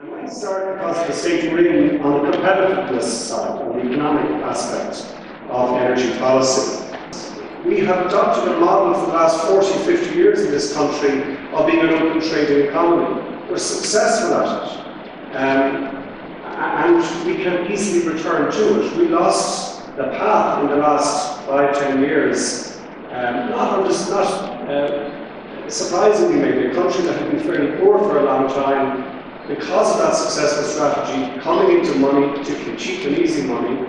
I might start because of the state we're in on the competitiveness side, on the economic aspect of energy policy. We have adopted a model for the last 40, 50 years in this country of being an open trading economy. We're successful at it. And we can easily return to it. We lost the path in the last 5, 10 years. Not surprisingly, maybe a country that had been fairly poor for a long time, because of that successful strategy, coming into money, particularly cheap and easy money,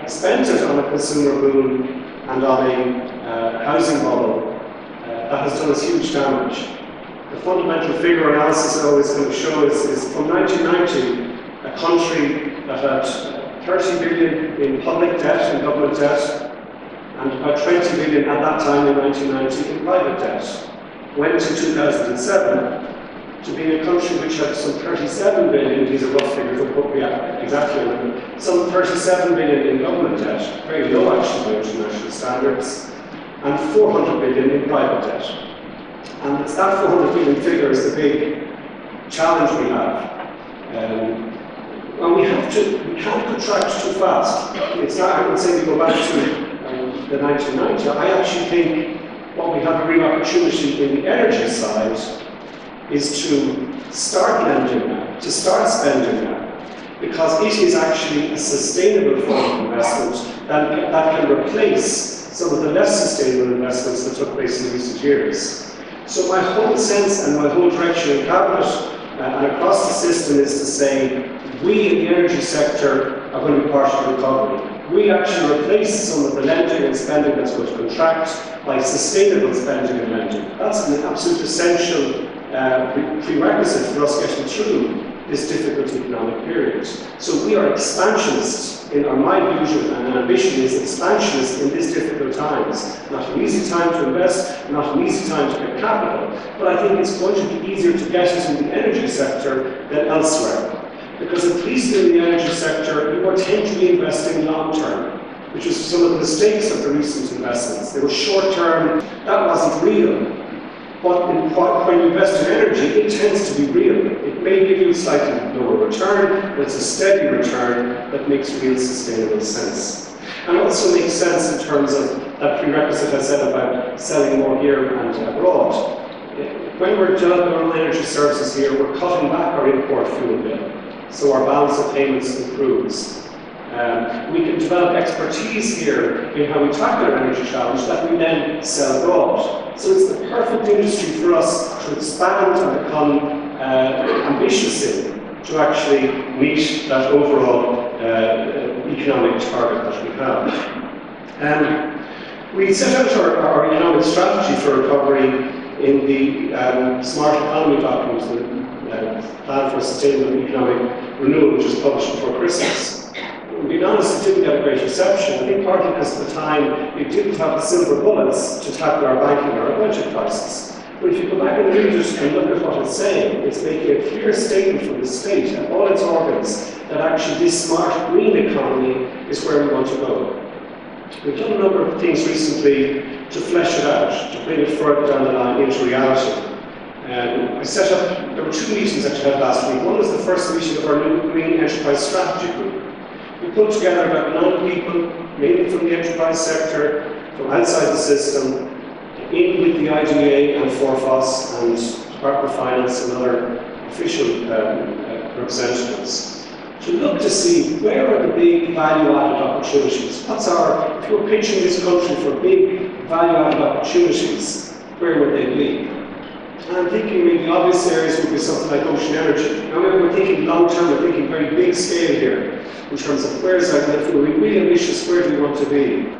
spent it on a consumer boom and on a housing bubble that has done us huge damage. The fundamental figure analysis I always kind of show is from 1990, a country that had 30 billion in public debt and government debt, and about 20 billion at that time in 1990 in private debt, went to 2007 to being a country which had some 37 billion, these are rough figures, don't quote me exactly on them, some 37 billion in government debt, very low actually by international standards, and 400 billion in private debt. And it's that 400 billion figure is the big challenge we have. And we can't contract too fast. It's not, I would say we go back to the 1990s. I actually think what we have a real opportunity in the energy side is to start lending now, to start spending now, because it is actually a sustainable form of investment that can replace some of the less sustainable investments that took place in recent years. So my whole sense and my whole direction in Cabinet and across the system is to say, we in the energy sector are going to be part of the recovery. We actually replace some of the lending and spending that's going to contract by sustainable spending and lending. That's an absolute essential prerequisite for us getting through this difficult economic period. So we are expansionists my vision and ambition is expansionist in these difficult times. Not an easy time to invest, not an easy time to get capital, but I think it's going to be easier to get it in the energy sector than elsewhere. Because at least in the energy sector, you tend to be investing long term, which was some of the mistakes of the recent investments. They were short term, that wasn't real. But when you invest in energy, it tends to be real. It may give you a slightly lower return, but it's a steady return that makes real sustainable sense. And also makes sense in terms of that prerequisite I said about selling more here and abroad. When we're developing our own energy services here, we're cutting back our import fuel bill, so our balance of payments improves. We can develop expertise here in how we tackle our energy challenge that we then sell abroad. So it's the perfect industry for us to expand and become ambitious in, to actually meet that overall economic target that we have. We set out our economic strategy for recovery in the Smart Economy document, the Plan for Sustainable Economic Renewal, which was published before Christmas. To be honest, it didn't get a great reception. I think partly because at the time it didn't have the silver bullets to tackle our banking or our budget crisis. But if you go back and read it and look at what it's saying, it's making a clear statement from the state and all its organs that actually this smart green economy is where we want to go. We've done a number of things recently to flesh it out, to bring it further down the line into reality. I set up, there were 2 meetings that I had last week. One was the first meeting of our new Green Enterprise Strategy Group. We put together about 9 people, mainly from the enterprise sector, from outside the system, in with the IDA and Forfos and Department of Finance and other official representatives, to look to see where are the big value-added opportunities. If you were pitching this country for big value-added opportunities, where would they be? And I'm thinking maybe obvious areas would be something like ocean energy. Now we're thinking long-term, we're thinking very big scale here, in terms of where's our, if we're really ambitious, where do we want to be?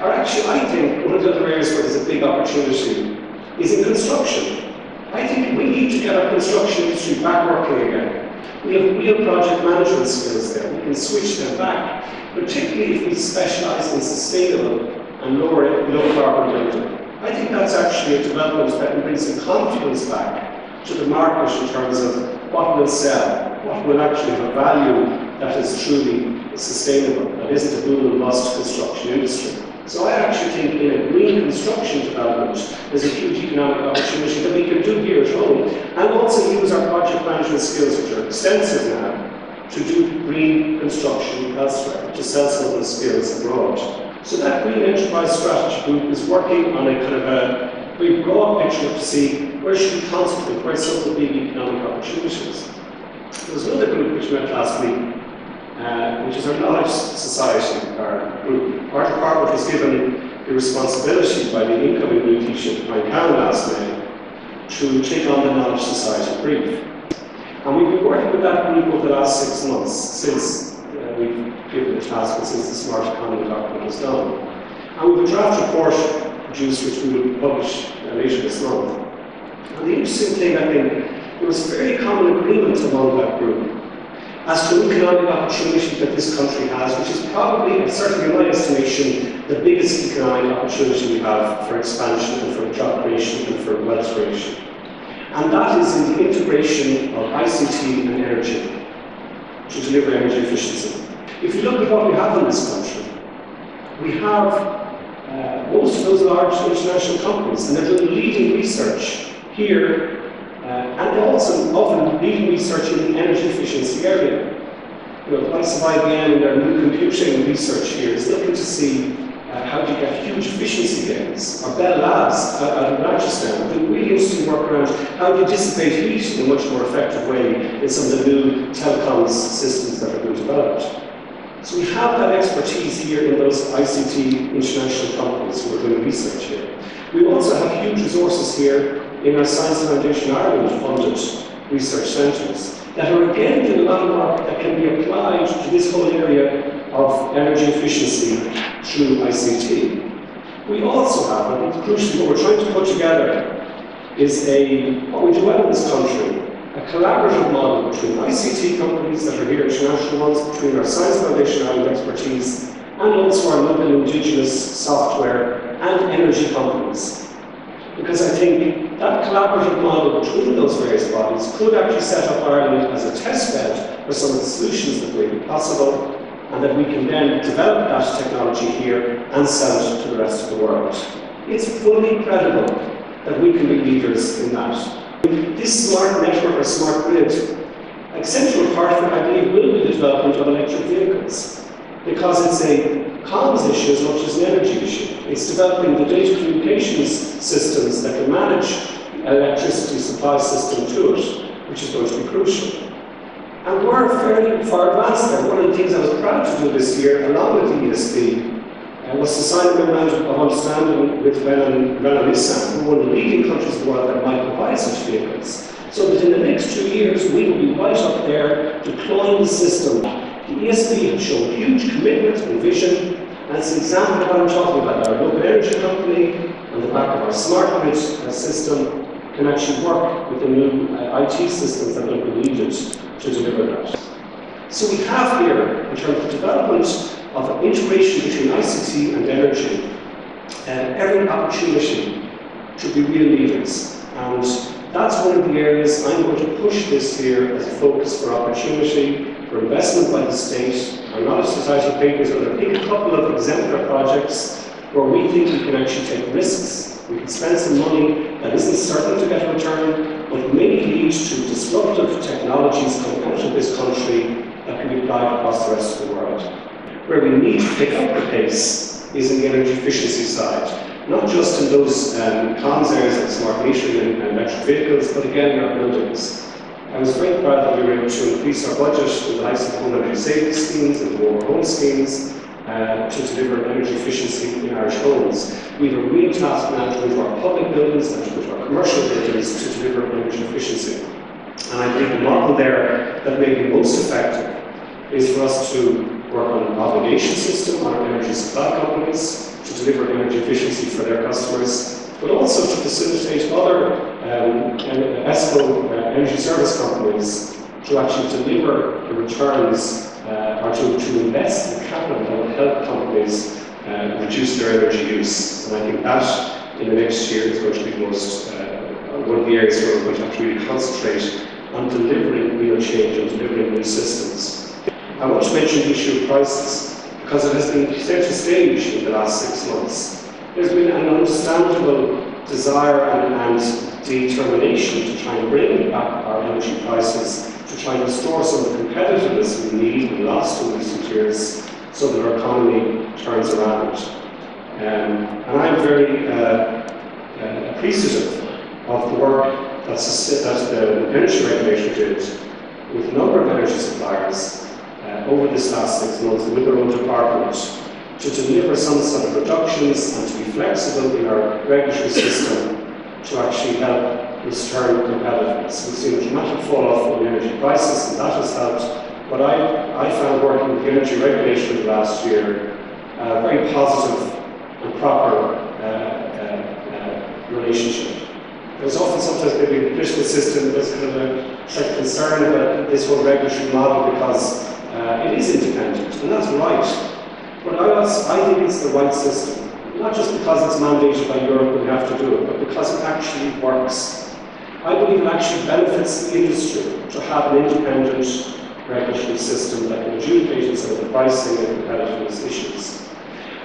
Or actually, I think one of the other areas where there's a big opportunity is in construction. I think we need to get our construction industry back working again. We have real project management skills there. We can switch them back, particularly if we specialise in sustainable and low carbon building. I think that's actually a development that can bring some confidence back to the market in terms of what will sell, what will actually have value that is truly sustainable, that isn't a boom and bust construction industry. So I actually think in a green construction development, there's a huge economic opportunity that we can do here at home, and also use our project management skills, which are extensive now, to do green construction elsewhere, to sell some of those skills abroad. So that Green Enterprise Strategy Group is working on a kind of a very broad picture to see where should we concentrate, where are some of the big economic opportunities. There was another group which met last week, which is our Knowledge Society, our group. Croke Park was given the responsibility by the incoming new Taoiseach, Brian Cowan, last May, to take on the Knowledge Society brief. And we've been working with that group over the last 6 months, since we've given the task and since the Smart Economy document was done. And we have a draft report produced which we will publish later this month. And the interesting thing, I think, there was very common agreement among that group as to an economic opportunity that this country has, which is probably, certainly in my estimation, the biggest economic opportunity we have for expansion and for job creation and for wealth creation. And that is in the integration of ICT and energy to deliver energy efficiency. If you look at what we have in this country, we have most of those large international companies, and they're doing leading research here, and also often leading research in the energy efficiency area. You know, the likes of IBM and their new computing research here is looking to see how do you get huge efficiency gains. Or Bell Labs out of Manchester doing really interesting work around how do you dissipate heat in a much more effective way in some of the new telecoms systems that are being developed. So we have that expertise here in those ICT international companies who are doing research here. We also have huge resources here in our Science Foundation Ireland funded research centres that are again doing a lot of work that can be applied to this whole area of energy efficiency through ICT. We also have, I think crucially what we're trying to put together is what we do well in this country, a collaborative model between ICT companies that are here, international ones, between our Science Foundation Ireland expertise, and also our local indigenous software and energy companies. Because I think that collaborative model between those various bodies could actually set up Ireland as a test bed for some of the solutions that may be possible, and that we can then develop that technology here and sell it to the rest of the world. It's fully credible that we can be leaders in that. This smart network or smart grid, a central part of it, I believe, will be the development of electric vehicles, because it's a comms issue as much as an energy issue. It's developing the data communications systems that can manage the electricity supply system to it, which is going to be crucial. And we're fairly far advanced there. One of the things I was proud to do this year, along with the ESB, was to sign a memorandum of understanding with Renault and Nissan, who are one of the leading countries in the world that might provide such vehicles, so that in the next 2 years we will be right up there deploying the system. The ESB has shown huge commitment and vision, and it's an example of what I'm talking about. Our local energy company, on the back of our smart grid system, can actually work with the new IT systems that will be needed to deliver that. So we have here, in terms of development of integration between ICT and energy, every opportunity to be real leaders. And that's one of the areas I'm going to push this year as a focus for opportunity, for investment by the state. Our Knowledge Society papers are going to pick a couple of exemplar projects where we think we can actually take risks. We can spend some money that isn't certain to get a return, but may lead to disruptive technologies coming out of this country that can be applied across the rest of the world. Where we need to pick up the pace is in the energy efficiency side, not just in those comms areas like smart metering and electric vehicles, but again in our buildings. I was very proud that we were able to increase our budget with the likes of home energy savings schemes and warmer home schemes to deliver energy efficiency in Irish homes. We have a real task now to go to our public buildings and to go to our commercial buildings to deliver energy efficiency. And I think the model there that may be most effective is for us to work on an obligation system on our energy supply companies to deliver energy efficiency for their customers, but also to facilitate other ESCO energy service companies to actually deliver the returns or to invest in capital that will help companies reduce their energy use. And I think that in the next year is going to be the most, one of the areas where we're going to have to really concentrate on delivering real change and delivering new systems. I want to mention the issue of prices, because it has been center stage in the last 6 months. There's been an understandable desire and determination to try and bring back our energy prices, to try and restore some of the competitiveness we need and lost in recent years so that our economy turns around. And I'm very appreciative of the work that the energy regulator did with a number of energy suppliers over this last 6 months with their own department to deliver some sort of reductions and to be flexible in our regulatory system to actually help restore competitiveness. We've seen a dramatic fall off in energy prices, and that has helped. But I found working with the energy regulator last year a very positive and proper relationship. There's often sometimes maybe the political system there's kind of a slight concern about this whole regulatory model because it is independent, and that's right. But I think it's the right system, not just because it's mandated by Europe and we have to do it, but because it actually works. I believe it actually benefits the industry to have an independent regulatory system that can adjudicate some of the pricing and competitiveness issues.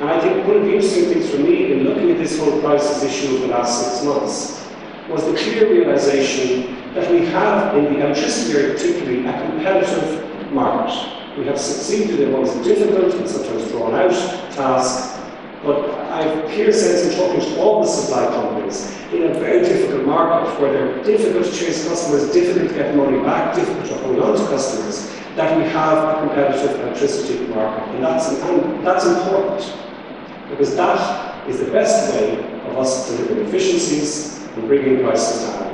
And I think one of the interesting things for me in looking at this whole prices issue over the last 6 months was the clear realization that we have in the electricity area particularly a competitive market. We have succeeded in what is a difficult and sometimes drawn out task, but I have a clear sense in talking to all the supply companies in a very difficult market where they're difficult to chase customers, difficult to get money back, difficult to hold on to customers, that we have a competitive electricity market. And that's important, because that is the best way of us delivering efficiencies and bringing prices down.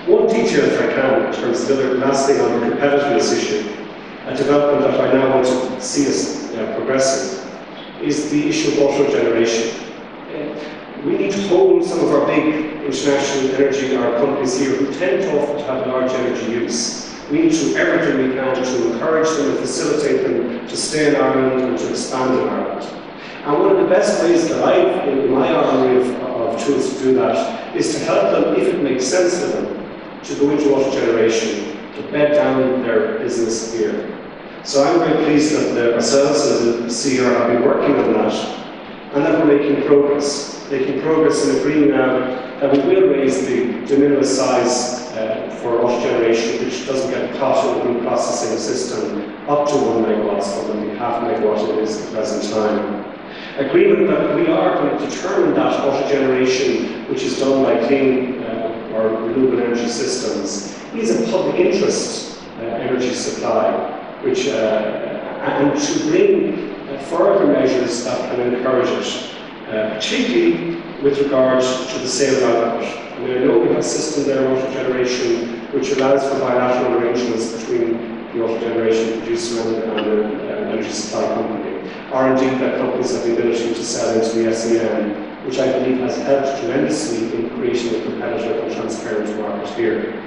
One detail, if I can, in terms of the other last thing on the competitiveness issue, a development that I now want to see us progressing, is the issue of auto generation. We need to hold some of our big international energy companies here who tend to often have large energy use. We need to do everything we can to encourage them and facilitate them to stay in Ireland and to expand in Ireland. And one of the best ways that in my army of tools to do that is to help them, if it makes sense to them, to go into auto generation, to bed down their business here. So I'm very pleased that ourselves as a CR have been working on that, and that we're making progress in agreeing now that we will raise the de minimis size for auto generation, which doesn't get caught in the group processing system, up to 1 megawatt from the half megawatt it is at the present time. Agreement that we are going to determine that auto generation, which is done by clean or renewable energy systems, is a public interest energy supply, which and to bring further measures that can encourage it, particularly with regard to the sale of output. I mean, I know we have a system there, auto generation, which allows for bilateral arrangements between the auto generation producer and the energy supply company, or indeed that companies have the ability to sell into the SEM, which I believe has helped tremendously in creating a competitive and transparent market here.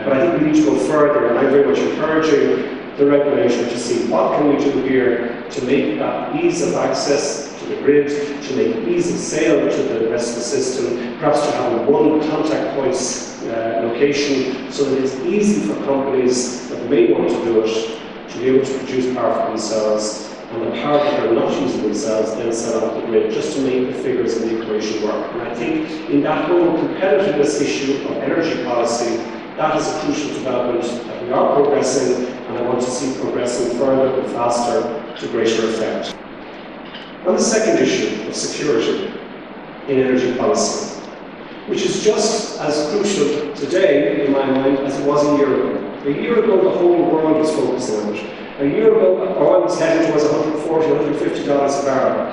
But I think we need to go further, and I'm very much encouraging the regulator to see what can we do here to make that ease of access to the grid, to make ease of sale to the rest of the system, perhaps to have a one contact points location so that it's easy for companies that may want to do it to be able to produce power for themselves, and the power that they're not using themselves then sell off the grid, just to make the figures in the equation work. And I think in that whole competitiveness issue of energy policy, that is a crucial development that we are progressing, and I want to see progressing further and faster to greater effect. On the second issue of security in energy policy, which is just as crucial today, in my mind, as it was a year ago. A year ago, the whole world was focusing on it. A year ago, oil was heading towards $140, $150 a barrel,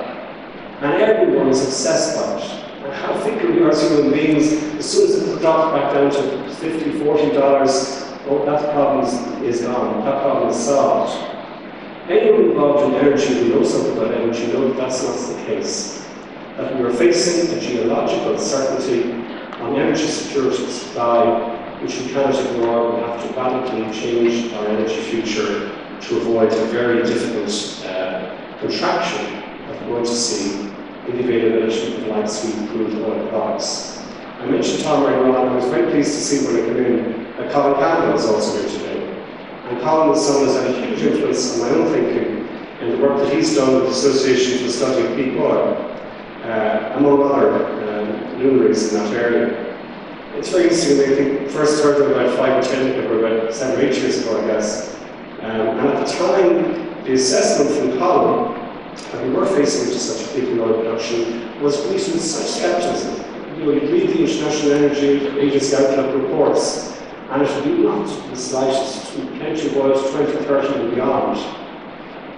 and everyone was obsessed by it. And how fickle we are as human beings, as soon as it dropped back down to $50, $40, oh, that problem is gone, that problem is solved. Anyone involved in energy who knows something about energy knows that that's not the case. That we are facing a geological certainty on energy security supply, which we cannot ignore. We have to radically change our energy future to avoid a very difficult contraction that we're going to see in the availability of light sweet crude oil products. I mentioned Tom earlier on, and I was very pleased to see when I came in that Colin Campbell is also here today. And Colin is someone who's had a huge influence on my own thinking in the work that he's done with the Association for the Study of Peak Oil, among other luminaries in that area. It's very interesting, I think first heard of about 5 or 10 or about 7 or 8 years ago, I guess. And at the time, the assessment from Colin that we were facing into such a peak in oil production was greeted with such scepticism. You know, you read the International Energy Agency outlook reports, and it would be not the slightest plenty of oil to 2030 and beyond.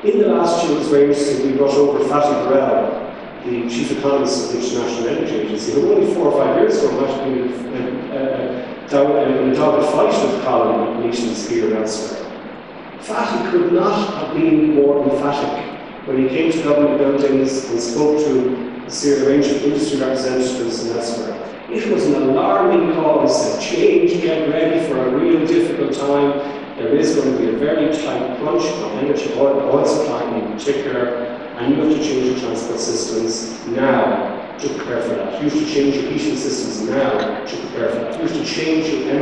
In the last year, it was very interesting, we brought over Fatih Birol, the chief economist of the International Energy Agency, who only 4 or 5 years ago might have been in a dogged fight with Colin at meetings here and elsewhere. Fatih could not have been more emphatic when he came to government buildings and spoke to a range of industry representatives and elsewhere. It was an alarming call. He said, change, get ready for a real difficult time. There is going to be a very tight crunch of energy, oil supply in particular, and you have to change your transport systems now to prepare for that. You have to change your heating systems now to prepare for that. You have to change your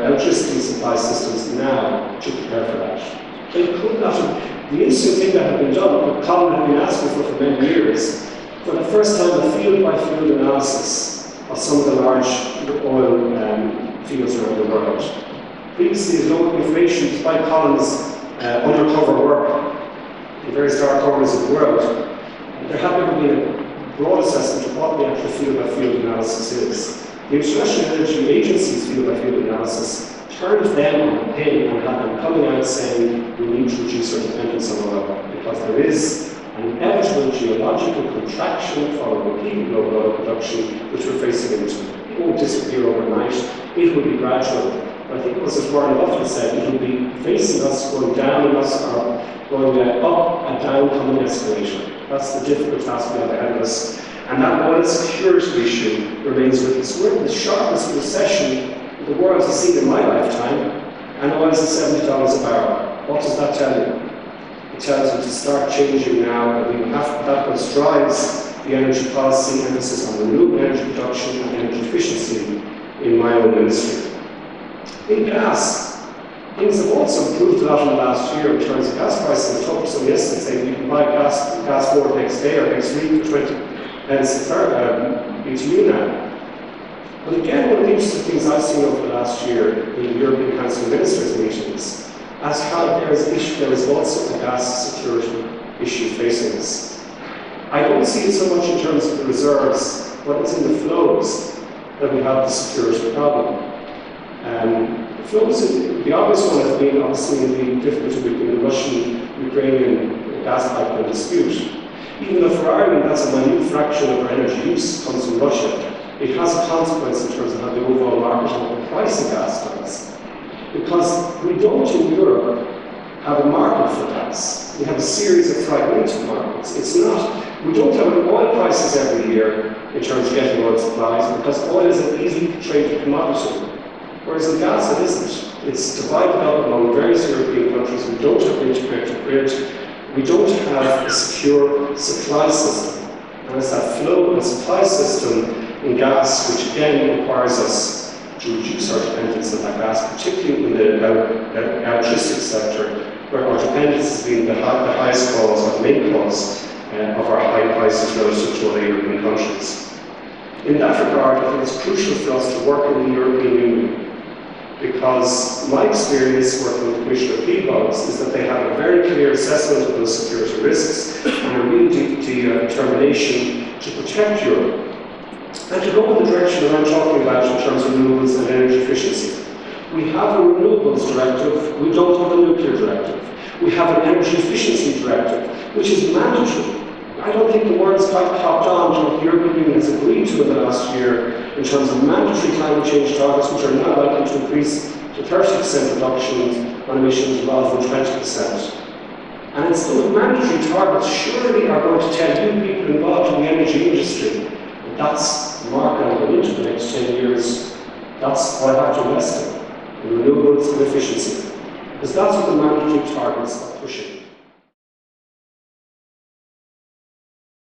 electricity supply systems now to prepare for that. They could not have, the instant thing that had been done, what Colin had been asking for many years, for the first time a field-by-field analysis of some of the large oil fields around the world. Previously, as local information, despite Colin's undercover work in various dark corners of the world, there had never been a broad assessment of what the actual field-by-field analysis is. The International Energy Agency's field-by-field analysis turned them on the pin and had them coming out saying we need to reduce our dependence on oil because there is an inevitable geological contraction following peak global oil production which we're facing into. It won't disappear overnight, it will be gradual. I think it was as Warren Buffett said, it will be facing us going down and us are going up and down coming escalator. That's the difficult task we have ahead of us. And that oil security issue remains with us. We're in the sharpest recession the world has seen in my lifetime, and oil is at $70 a barrel. What does that tell you? It tells you to start changing now, and that what drives the energy policy emphasis on renewable energy production and energy efficiency in my own ministry. In gas, things have also improved a lot in the last year in terms of gas prices. I talked to someone yesterday saying you can buy gas forward next day or next week for 20 pence a BTU now. But again, one of the interesting things I've seen over the last year in European Council of Ministers meetings as how there is also a gas security issue facing us. I don't see it so much in terms of the reserves, but it's in the flows that we have the security problem. Flows, the obvious one has been obviously the difficulty in the Russian-Ukrainian gas pipeline dispute. Even though for Ireland that's a minute fraction of our energy use comes from Russia, it has a consequence in terms of how the overall market and the price of gas does. Because we don't in Europe have a market for gas. We have a series of fragmented markets. It's not, we don't have oil prices every year in terms of getting oil supplies because oil is an easily traded commodity. Whereas in gas it isn't. It's divided up among various European countries. We don't have an integrated grid. We don't have a secure supply system. And it's that flow and supply system in gas which again requires us to reduce our dependence on that gas, particularly in the electricity sector, where our dependence has been the highest cause, or the main cause, of our high prices relative to other European countries. In that regard, I think it's crucial for us to work in the European Union, because my experience working with Commissioner Peebles is that they have a very clear assessment of those security risks and a real determination to protect Europe and to go in the direction that I'm talking about in terms of renewables and energy efficiency. We have a renewables directive, we don't have a nuclear directive. We have an energy efficiency directive, which is mandatory. I don't think the world's quite clocked on to what the European Union has agreed to in the last year in terms of mandatory climate change targets, which are now likely to increase to 30% reductions on emissions rather than 20%. And it's those mandatory targets surely are going to tell you people involved in the energy industry that that's the market I'm going into the next 10 years. That's what I have to invest in renewables and efficiency. Because that's what the mandatory targets are pushing.